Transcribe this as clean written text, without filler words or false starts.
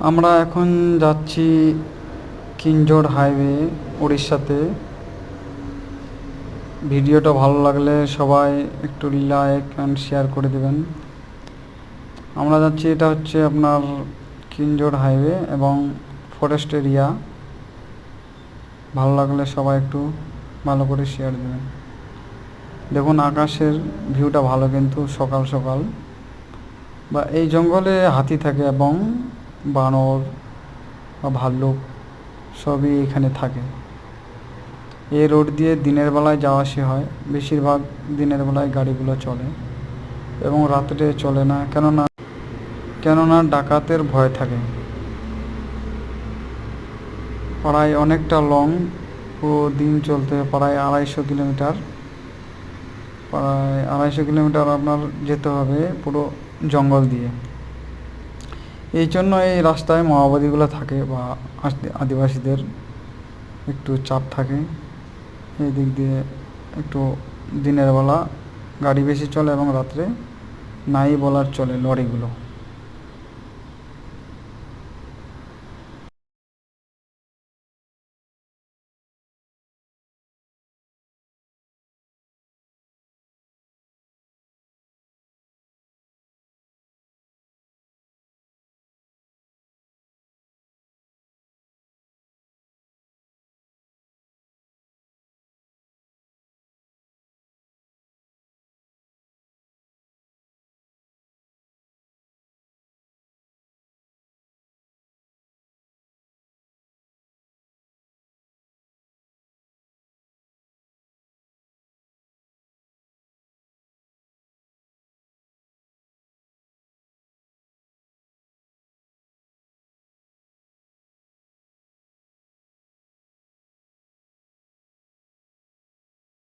আমরা এখন যাচ্ছি কিঞ্জোর হাইওয়ে উড়িষ্যাতে। ভিডিওটা ভালো লাগলে সবাই একটু লাইক অ্যান্ড শেয়ার করে দেবেন। আমরা যাচ্ছি, এটা হচ্ছে আপনার কিঞ্জোর হাইওয়ে এবং ফরেস্ট এরিয়া। ভালো লাগলে সবাই একটু ভালো করে শেয়ার দেবেন। দেখুন আকাশের ভিউটা ভালো, কিন্তু সকাল সকাল বা এই জঙ্গলে হাতি থাকে এবং বানর বা ভাল্লুক সবই এখানে থাকে। এই রোড দিয়ে দিনের বেলায় যাওয়া আসা হয়, বেশিরভাগ দিনের বেলায় গাড়িগুলো চলে এবং রাত্রে চলে না, কেননা ডাকাতের ভয় থাকে। প্রায় অনেকটা লং, পুরো দিন চলতে প্রায় 250 কিলোমিটার আপনার যেতে হবে পুরো জঙ্গল দিয়ে। এই জন্য এই রাস্তায় মাওবাদীগুলো থাকে বা আদিবাসীদের একটু চাপ থাকে। এই দিক দিয়ে একটু দিনের বেলা গাড়ি বেশি চলে এবং রাত্রে নাই বলার চলে লরিগুলো।